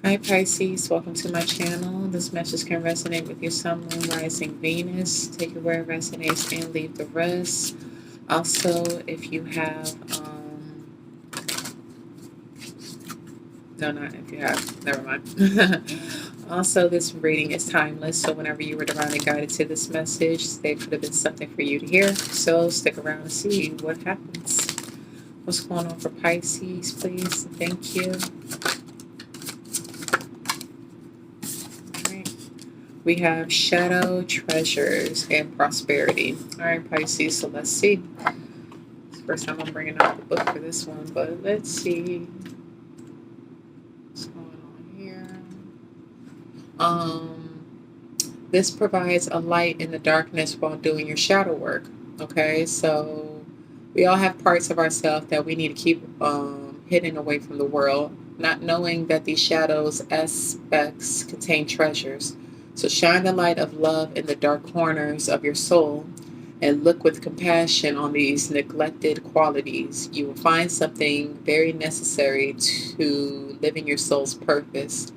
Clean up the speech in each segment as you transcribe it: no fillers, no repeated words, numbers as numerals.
Hi Pisces, welcome to my channel. This message can resonate with your Sun, Moon, Rising, Venus. Take it where it resonates and leave the rest. Also, if you have, no, not if you have, never mind. Also, this reading is timeless, so whenever you were divinely guided to this message, there could have been something for you to hear. So stick around and see what happens. What's going on for Pisces, please? Thank you. We have shadow, treasures, and prosperity. All right, Pisces, so let's see. It's the first time I'm bringing out the book for this one, but let's see what's going on here. This provides a light in the darkness while doing your shadow work. Okay, so we all have parts of ourselves that we need to keep hidden away from the world, not knowing that these shadows aspects contain treasures. So shine the light of love in the dark corners of your soul and look with compassion on these neglected qualities. You will find something very necessary to living your soul's purpose.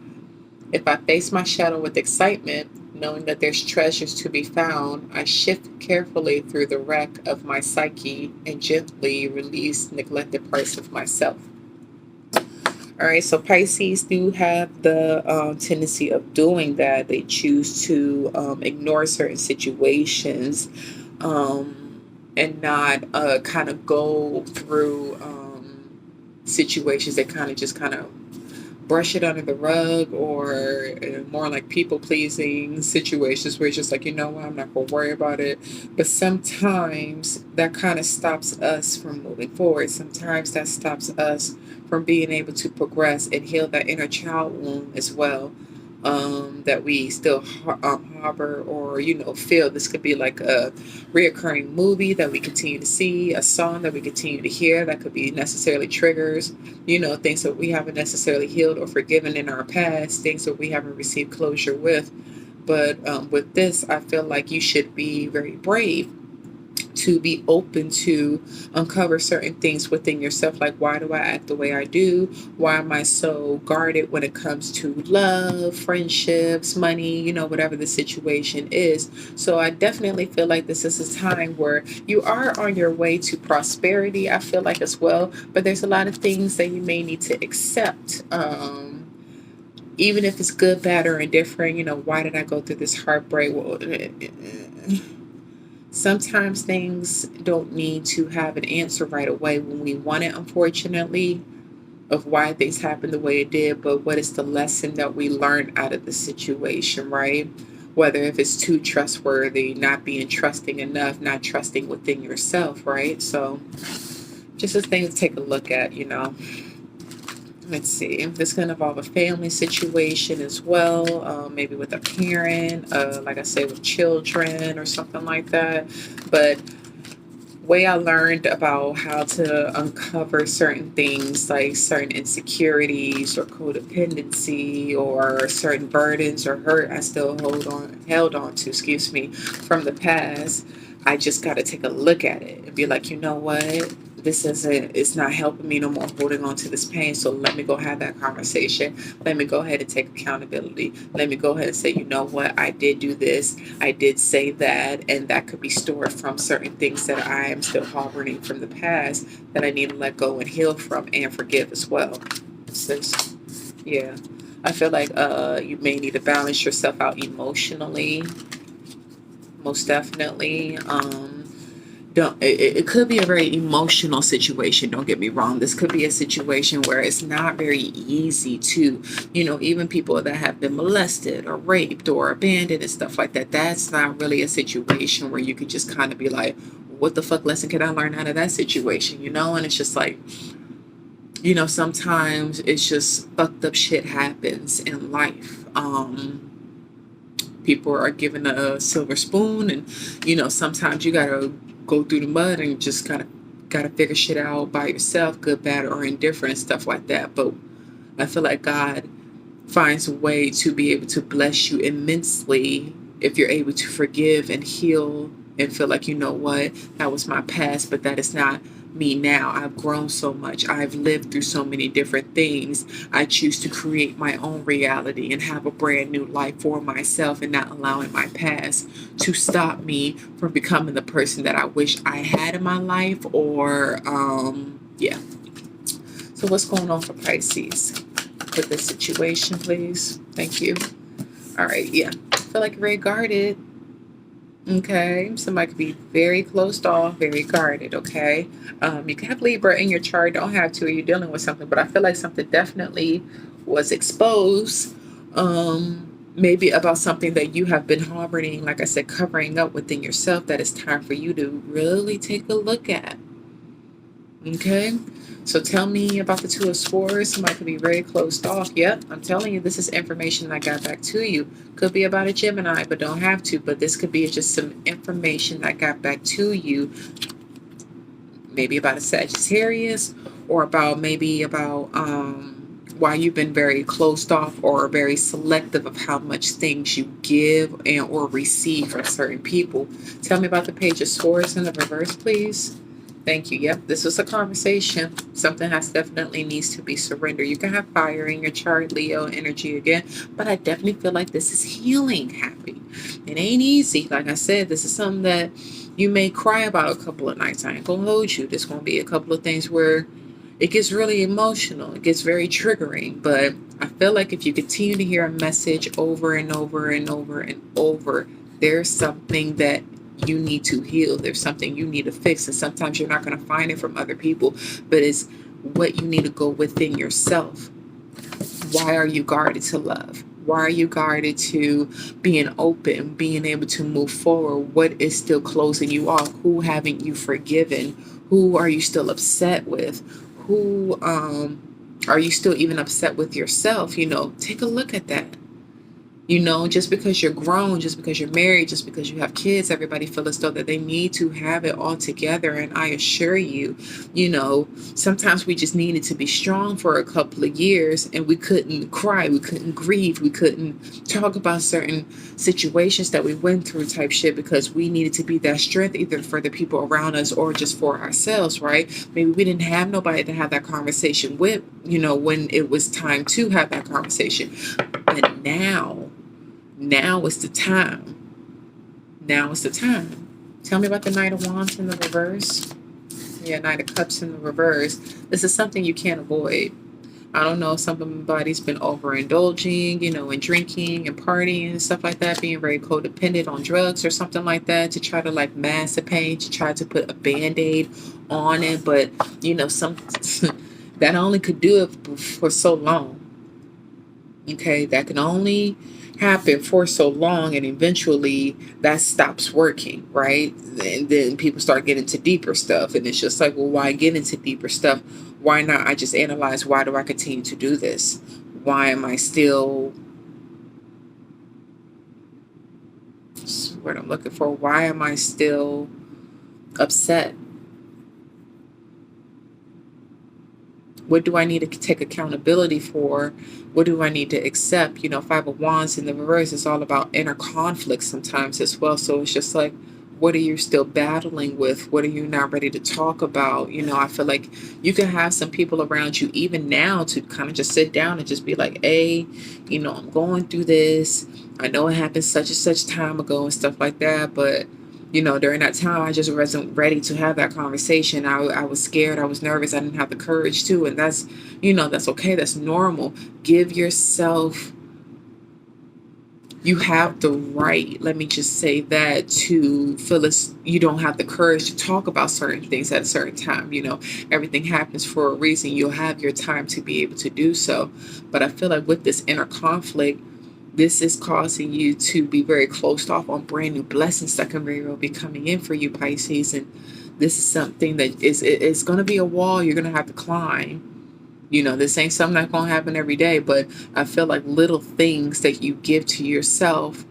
If I face my shadow with excitement, knowing that there's treasures to be found, I shift carefully through the wreck of my psyche and gently release neglected parts of myself. All right, so Pisces do have the tendency of doing that. They choose to ignore certain situations and not kind of go through situations that kind of brush it under the rug, or more like people-pleasing situations where it's just like, you know what, I'm not going to worry about it. But sometimes that kind of stops us from moving forward. Sometimes that stops us from being able to progress and heal that inner child wound as well, that we still harbor or, feel. This could be like a reoccurring movie that we continue to see, a song that we continue to hear that could be necessarily triggers, things that we haven't necessarily healed or forgiven in our past, things that we haven't received closure with. But with this, I feel like you should be very brave to be open to uncover certain things within yourself. Like, why do I act the way I do? Why am I so guarded when it comes to love, friendships, money, whatever the situation is? So I definitely feel like this is a time where you are on your way to prosperity, I feel like, as well. But there's a lot of things that you may need to accept. Even if it's good, bad, or indifferent, why did I go through this heartbreak? Well, sometimes things don't need to have an answer right away when we want it, unfortunately, of why things happened the way it did. But what is the lesson that we learned out of the situation, right? Whether if it's too trustworthy, not being trusting enough, not trusting within yourself, right? So just a thing to take a look at, Let's see. This can involve a family situation as well, maybe with a parent, like I said, with children or something like that. But way I learned about how to uncover certain things, like certain insecurities or codependency or certain burdens or hurt I still held on to, from the past. I just got to take a look at it and be like, you know what? It's not helping me no more holding on to this pain. So let me go have that conversation. Let me go ahead and take accountability. Let me go ahead and say, you know what? I did do this. I did say that. And that could be stored from certain things that I am still harboring from the past that I need to let go and heal from and forgive as well. Yeah. I feel like you may need to balance yourself out emotionally. Most definitely. It could be a very emotional situation. Don't get me wrong. This could be a situation where it's not very easy to, even people that have been molested or raped or abandoned and stuff like that. That's not really a situation where you could just kind of be like, what the fuck lesson can I learn out of that situation? And it's just like, sometimes it's just fucked up shit happens in life. People are given a silver spoon, and sometimes you gotta go through the mud and just gotta figure shit out by yourself, good, bad, or indifferent, stuff like that. But I feel like God finds a way to be able to bless you immensely if you're able to forgive and heal and feel like, you know what, that was my past, but that is not me now. I've grown so much. I've lived through so many different things. I choose to create my own reality and have a brand new life for myself, and not allowing my past to stop me from becoming the person that I wish I had in my life. Or, yeah. So what's going on for Pisces with this situation, please? Thank you. All right, yeah. I feel like you're very guarded. Okay, somebody could be very closed off, very guarded. Okay, you can have Libra in your chart, don't have to, or you're dealing with something, but I feel like something definitely was exposed. Maybe about something that you have been harboring, like I said, covering up within yourself, that it's time for you to really take a look at. Okay, so tell me about the Two of Swords. Somebody could be very closed off. Yep, I'm telling you, this is information I got back to you. Could be about a Gemini, but don't have to. But this could be just some information that got back to you. Maybe about a Sagittarius, or maybe about why you've been very closed off or very selective of how much things you give and or receive from certain people. Tell me about the Page of Swords in the reverse, please. Thank you. Yep, this was a conversation. Something has definitely needs to be surrendered. You can have fire in your chart, Leo energy again, but I definitely feel like this is healing happening. It ain't easy. Like I said, this is something that you may cry about a couple of nights. I ain't gonna hold you. There's gonna be a couple of things where it gets really emotional. It gets very triggering. But I feel like if you continue to hear a message over and over and over and over, there's something that you need to heal. There's something you need to fix. And sometimes you're not going to find it from other people, but it's what you need to go within yourself. Why are you guarded to love? Why are you guarded to being open, being able to move forward? What is still closing you off? Who haven't you forgiven? Who are you still upset with? Who are you still even upset with yourself? Take a look at that. Just because you're grown, just because you're married, just because you have kids, everybody feels as though that they need to have it all together. And I assure you, sometimes we just needed to be strong for a couple of years, and we couldn't cry, we couldn't grieve, we couldn't talk about certain situations that we went through type shit, because we needed to be that strength either for the people around us or just for ourselves, right? Maybe we didn't have nobody to have that conversation with, when it was time to have that conversation. But now is the time. Now is the time. Tell me about the Knight of Wands in the reverse. Yeah, Knight of Cups in the reverse. This is something you can't avoid. I don't know if somebody's been overindulging, in drinking and partying and stuff like that, being very codependent on drugs or something like that, to try to mask the pain, to try to put a Band-Aid on it. But, some that only could do it for so long. Okay, that can only happen for so long, and eventually that stops working, right? And then people start getting into deeper stuff, and it's just like, well, why get into deeper stuff? Why not I just analyze, why do I continue to do this? Why am I still, what I'm looking for, why am I still upset? What do I need to take accountability for? What do I need to accept? Five of Wands in the reverse is all about inner conflict sometimes as well. So it's just like, what are you still battling with? What are you not ready to talk about? I feel like you can have some people around you even now to kind of just sit down and just be like, hey, I'm going through this. I know it happened such and such time ago and stuff like that, but during that time, I just wasn't ready to have that conversation. I was scared. I was nervous. I didn't have the courage to. And that's, that's okay. That's normal. Give yourself, you have the right, let me just say that, to feel as you don't have the courage to talk about certain things at a certain time. Everything happens for a reason. You'll have your time to be able to do so. But I feel like with this inner conflict, this is causing you to be very closed off on brand new blessings that can very well be coming in for you, Pisces. And this is something that it's going to be a wall you're going to have to climb. This ain't something that's going to happen every day, but I feel like little things that you give to yourself,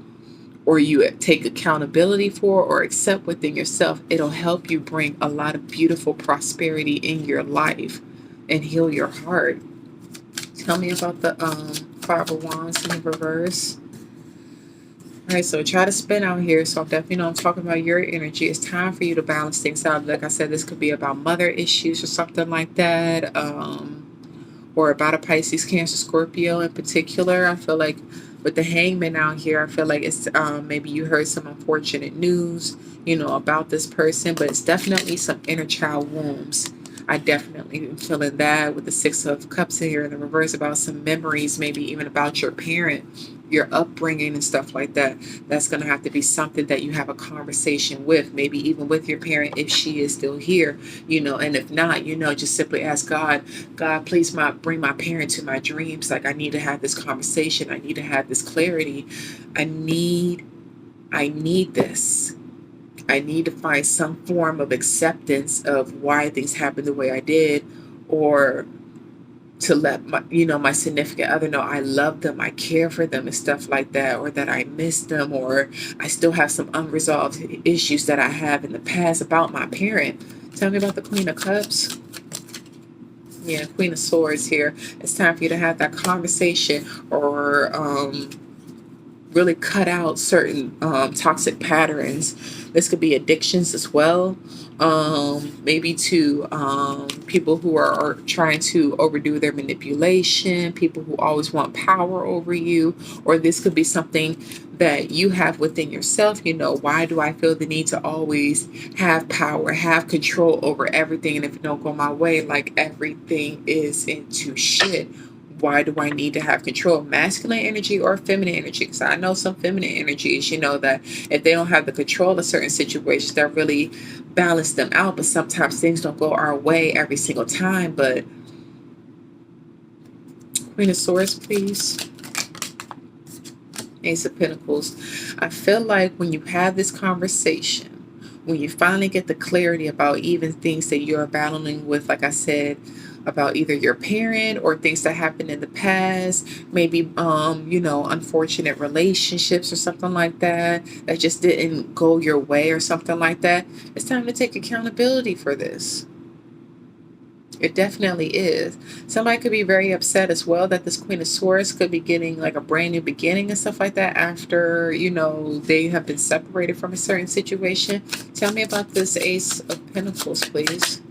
or you take accountability for or accept within yourself, it'll help you bring a lot of beautiful prosperity in your life and heal your heart. Tell me about the Five of Wands in the reverse. All right, so try to spin out here. So I'm definitely know I'm talking about your energy. It's time for you to balance things out. Like I said, this could be about mother issues or something like that. Or about a Pisces, Cancer, Scorpio in particular. I feel like with the Hangman out here, I feel like it's maybe you heard some unfortunate news, about this person, but it's definitely some inner child wounds. I definitely am feeling that with the Six of Cups here in the reverse, about some memories, maybe even about your parent, your upbringing and stuff like that. That's going to have to be something that you have a conversation with, maybe even with your parent if she is still here, and if not, just simply ask God, please bring my parent to my dreams. Like, I need to have this conversation. I need to have this clarity. I need this. I need to find some form of acceptance of why things happened the way I did, or to let my significant other know I love them, I care for them and stuff like that, or that I miss them, or I still have some unresolved issues that I have in the past about my parent. Tell me about the Queen of Cups. Yeah, Queen of Swords here. It's time for you to have that conversation, or really cut out certain toxic patterns. This could be addictions as well. Maybe to people who are trying to overdo their manipulation, people who always want power over you, or this could be something that you have within yourself. Why do I feel the need to always have power, have control over everything? And if it don't go my way, like everything is into shit. Why do I need to have control? Masculine energy or feminine energy? Because I know some feminine energies, that if they don't have the control of certain situations, that really balance them out. But sometimes things don't go our way every single time. But Queen of Swords, please. Ace of Pentacles. I feel like when you have this conversation, when you finally get the clarity about even things that you're battling with, like I said, about either your parent or things that happened in the past, maybe unfortunate relationships or something like that just didn't go your way or something like that, it's time to take accountability for this. It definitely is. Somebody could be very upset as well that this Queen of Swords could be getting like a brand new beginning and stuff like that after, they have been separated from a certain situation. Tell me about this Ace of Pentacles, please.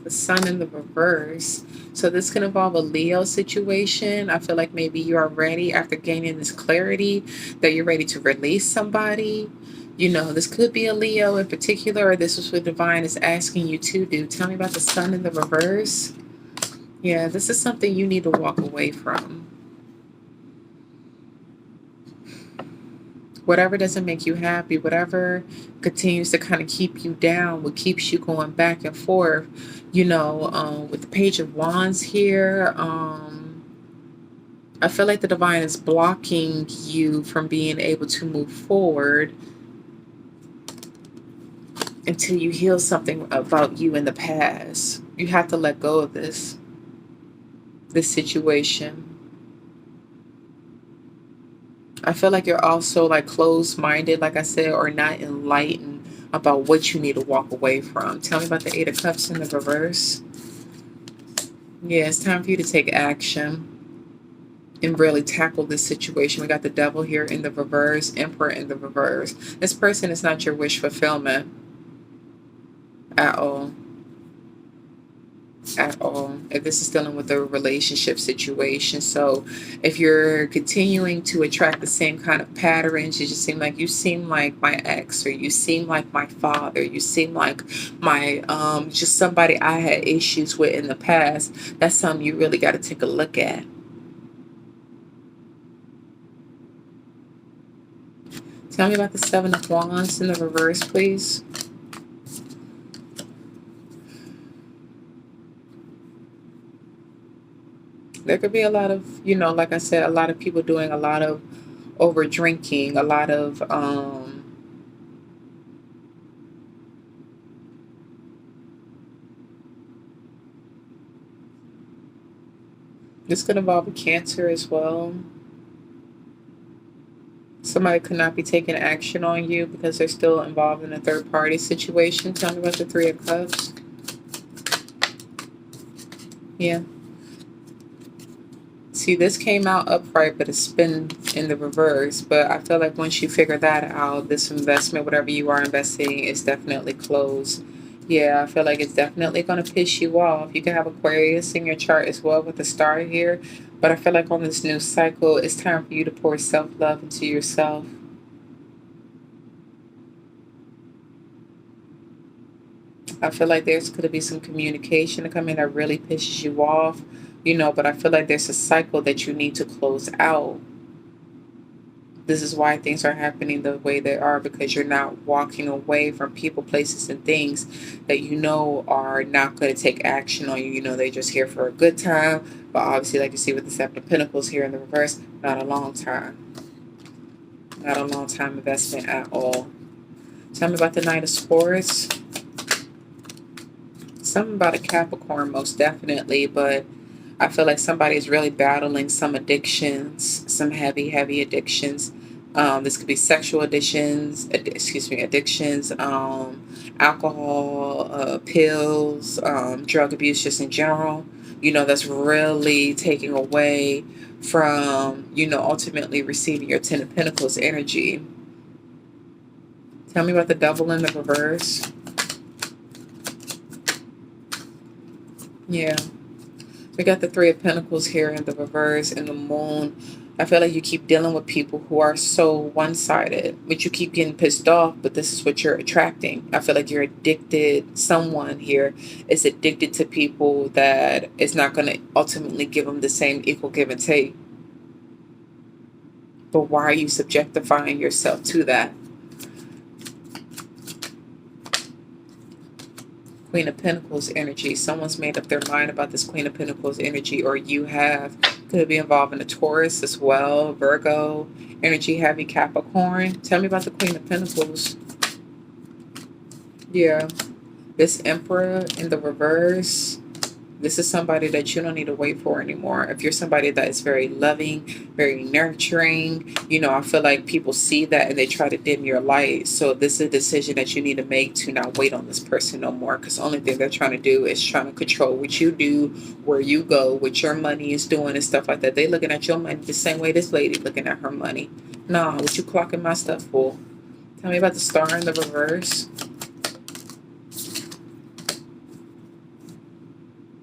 The Sun in the reverse. So this can involve a Leo situation. I feel like maybe you are ready after gaining this clarity that you're ready to release somebody. This could be a Leo in particular, or this is what Divine is asking you to do. Tell me about the Sun in the reverse. Yeah, this is something you need to walk away from. Whatever doesn't make you happy, whatever continues to kind of keep you down, what keeps you going back and forth, with the Page of Wands here, I feel like the Divine is blocking you from being able to move forward until you heal something about you in the past. You have to let go of this situation. I feel like you're also like closed-minded, like I said, or not enlightened about what you need to walk away from. Tell me about the Eight of Cups in the reverse. Yeah, it's time for you to take action and really tackle this situation. We got the Devil here in the reverse, Emperor in the reverse. This person is not your wish fulfillment at all. At all. If this is dealing with a relationship situation. So if you're continuing to attract the same kind of patterns, you seem like my ex, or you seem like my father, you seem like my just somebody I had issues with in the past, that's something you really got to take a look at. Tell me about the Seven of Wands in the reverse, please. There could be a lot of, like I said, a lot of people doing a lot of over drinking, a lot of this could involve a Cancer as well. Somebody could not be taking action on you because they're still involved in a third party situation. Tell me about the Three of Cups. Yeah. See, this came out upright, but it's been in the reverse. But I feel like once you figure that out, this investment, whatever you are investing, is definitely closed. Yeah, I feel like it's definitely going to piss you off. You can have Aquarius in your chart as well with the star here. But I feel like on this new cycle, it's time for you to pour self-love into yourself. I feel like there's going to be some communication to come in that really pisses you off, but I feel like there's a cycle that you need to close out. This is why things are happening the way they are, because you're not walking away from people, places, and things that you know are not going to take action on you. They're just here for a good time, but obviously, like you see with the Seven of Pentacles here in the reverse, not a long time. Not a long time investment at all. Tell me about the Knight of Swords. Something about a Capricorn, most definitely, but I feel like somebody's really battling some addictions, some heavy, heavy addictions. This could be sexual addictions, alcohol, pills, drug abuse, just in general. That's really taking away from, ultimately receiving your Ten of Pentacles energy. Tell me about the Devil in the reverse. Yeah. We got the Three of Pentacles here in the reverse and the Moon. I feel like you keep dealing with people who are so one-sided, but you keep getting pissed off, but this is what you're attracting. I feel like you're addicted. Someone here is addicted to people that is not going to ultimately give them the same equal give and take. But why are you subjectifying yourself to that? Queen of Pentacles energy. Someone's made up their mind about this Queen of Pentacles energy, or you have. Could be involving a Taurus as well, Virgo, energy heavy, Capricorn. Tell me about the Queen of Pentacles. Yeah. This Emperor in the reverse. This is somebody that you don't need to wait for anymore. If you're somebody that is very loving, very nurturing, I feel like people see that and they try to dim your light. So this is a decision that you need to make to not wait on this person no more, because the only thing they're trying to do is trying to control what you do, where you go, what your money is doing and stuff like that. They looking at your money the same way this lady looking at her money. Nah, what you clocking my stuff for? Tell me about the Star in the reverse.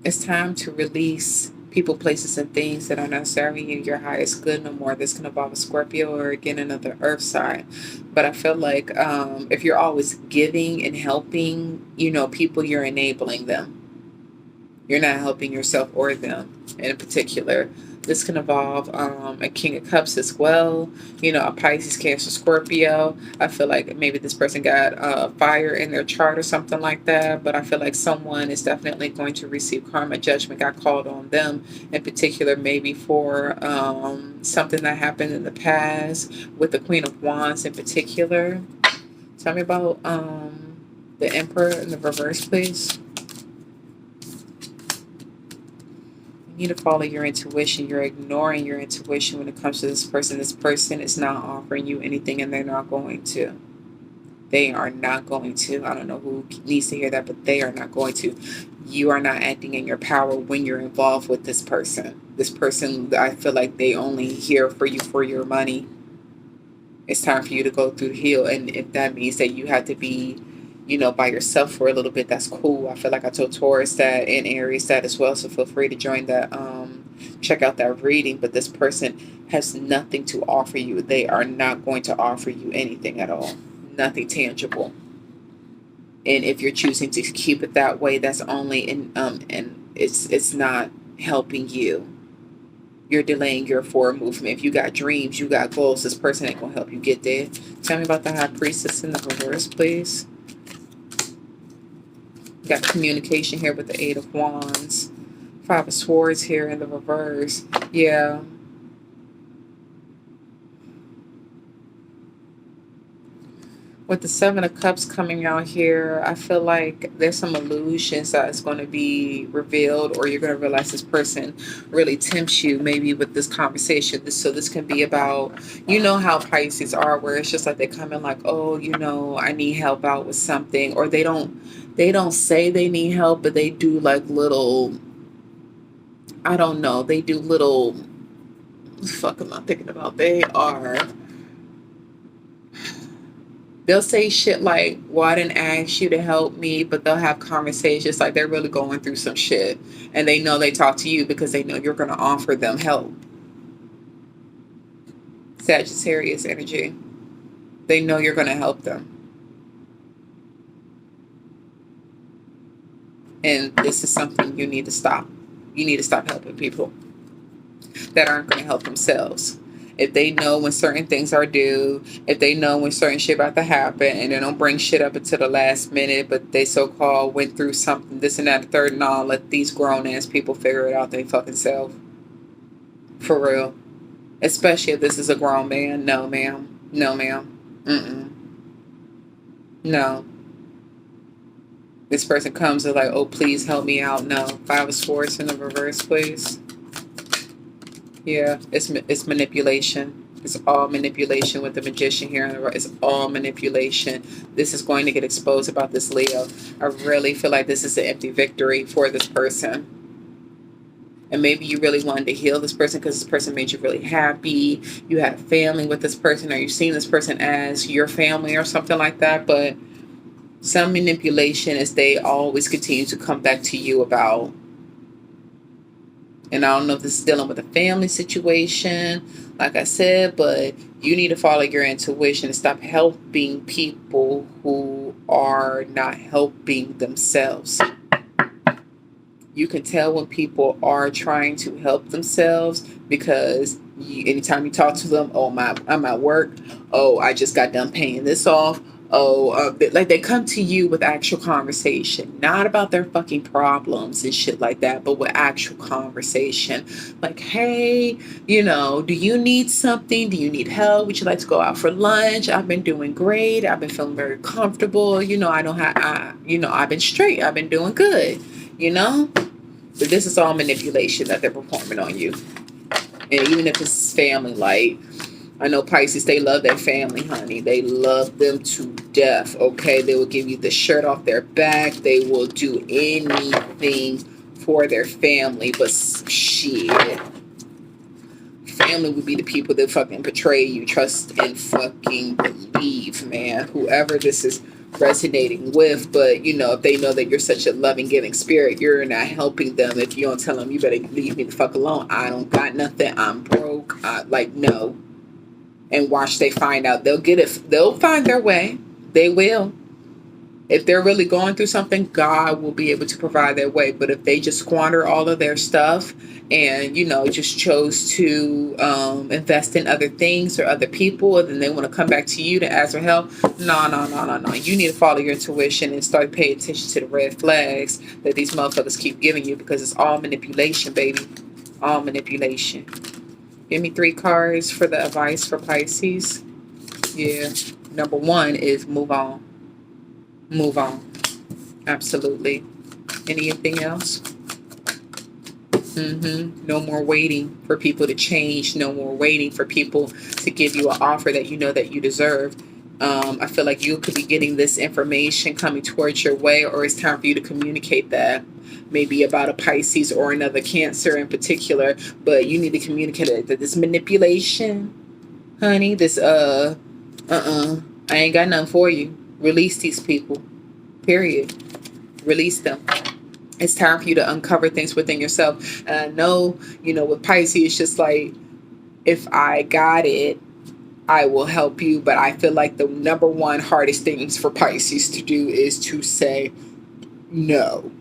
It's time to release people, places, and things that are not serving you your highest good no more. This can involve a Scorpio or, again, another earth sign. But I feel like if you're always giving and helping, people, you're enabling them. You're not helping yourself or them in particular. This can involve a King of Cups as well. A Pisces, Cancer, Scorpio. I feel like maybe this person got fire in their chart or something like that. But I feel like someone is definitely going to receive karma. Judgment got called on them in particular, maybe for something that happened in the past with the Queen of Wands in particular. Tell me about the Emperor in the reverse, please. You need to follow your intuition. You're ignoring your intuition when it comes to this person. This person is not offering you anything, and they're not going to. They are not going to. I don't know who needs to hear that, but they are not going to. You are not acting in your power when you're involved with this person. This person, I feel like they only here for you for your money. It's time for you to go through heal, and if that means that you have to be by yourself for a little bit, that's cool. I feel like I told Taurus that and Aries that as well, so feel free to join that, check out that reading. But this person has nothing to offer you. They are not going to offer you anything at all, nothing tangible. And if you're choosing to keep it that way, that's only in and it's not helping you. You're delaying your forward movement. If you got dreams, you got goals, this person ain't gonna help you get there. Tell me about the High Priestess in the reverse, please. Got communication here with the Eight of Wands. Five of Swords here in the reverse. Yeah. With the Seven of Cups coming out here, I feel like there's some illusions that is going to be revealed, or you're going to realize this person really tempts you maybe with this conversation. So this can be about, how Pisces are, where it's just like they come in like, oh, I need help out with something, or they don't say they need help, but they do like little, I don't know, they do little the fuck am I thinking about? They'll say shit like, well, I didn't ask you to help me, but they'll have conversations like they're really going through some shit. And they know they talk to you because they know you're going to offer them help. Sagittarius energy. They know you're going to help them. And this is something you need to stop. You need to stop helping people that aren't going to help themselves. If they know when certain things are due, if they know when certain shit about to happen, and they don't bring shit up until the last minute, but they so-called went through something, this and that, the third, and all, let these grown-ass people figure it out they fucking self. For real. Especially if this is a grown man. No, ma'am. No, ma'am. No. This person comes and like, oh, please help me out. No. 5 of Swords in the reverse, please. Yeah, it's manipulation. It's all manipulation with the Magician here. It's all manipulation. This is going to get exposed about this Leo. I really feel like this is an empty victory for this person. And maybe you really wanted to heal this person because this person made you really happy. You had a family with this person, or you've seen this person as your family or something like that. But some manipulation is they always continue to come back to you about. And I don't know if this is dealing with a family situation, like I said, but you need to follow your intuition and stop helping people who are not helping themselves. You can tell when people are trying to help themselves because anytime you talk to them, oh, I'm at work. Oh, I just got done paying this off. Oh, like they come to you with actual conversation, not about their fucking problems and shit like that, but with actual conversation. Like, hey, do you need something? Do you need help? Would you like to go out for lunch? I've been doing great. I've been feeling very comfortable. I've been straight. I've been doing good, But this is all manipulation that they're performing on you. And even if it's family, like, I know Pisces, they love their family, honey. They love them to death, okay? They will give you the shirt off their back. They will do anything for their family. But shit, family would be the people that fucking betray you, trust, and fucking believe, man. Whoever this is resonating with, but if they know that you're such a loving, giving spirit, you're not helping them. If you don't tell them, you better leave me the fuck alone. I don't got nothing. I'm broke. No. And watch they find out. They'll get it. They'll find their way. They will. If they're really going through something, God will be able to provide their way. But if they just squander all of their stuff and, just chose to invest in other things or other people, and then they want to come back to you to ask for help, no. You need to follow your intuition and start paying attention to the red flags that these motherfuckers keep giving you, because it's all manipulation, baby. All manipulation. Give me 3 cards for the advice for Pisces. Yeah. Number 1 is move on. Move on. Absolutely. Anything else? No more waiting for people to change. No more waiting for people to give you an offer that you know that you deserve. I feel like you could be getting this information coming towards your way, or it's time for you to communicate that. Maybe about a Pisces or another Cancer in particular, but you need to communicate it, that this manipulation, honey, this I ain't got nothing for you. Release these people. Period. Release them. It's time for you to uncover things within yourself. And I know, with Pisces, it's just like, if I got it, I will help you. But I feel like the number 1 hardest things for Pisces to do is to say no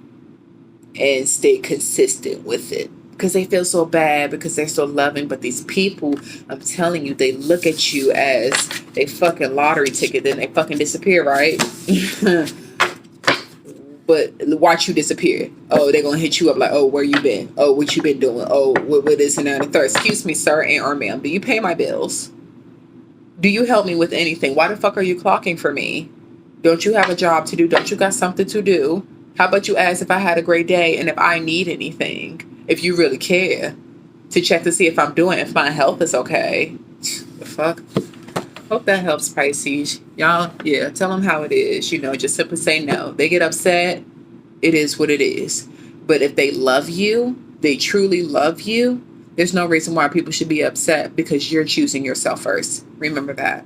and stay consistent with it, because they feel so bad, because they're so loving. But these people, I'm telling you, they look at you as a fucking lottery ticket, then they fucking disappear, right? But watch you disappear. Oh, they're gonna hit you up like, oh, where you been? Oh, what you been doing? Oh, what is and that and third. Excuse me, sir and or ma'am, do you pay my bills? Do you help me with anything? Why the fuck are you clocking for me? Don't you have a job to do? Don't you got something to do? How about you ask if I had a great day and if I need anything? If you really care, to check to see if I'm doing, if my health is okay. The fuck? Hope that helps, Pisces. Y'all, yeah, tell them how it is. Just simply say no. They get upset. It is what it is. But if they love you, they truly love you, There's no reason why people should be upset because you're choosing yourself first. Remember that.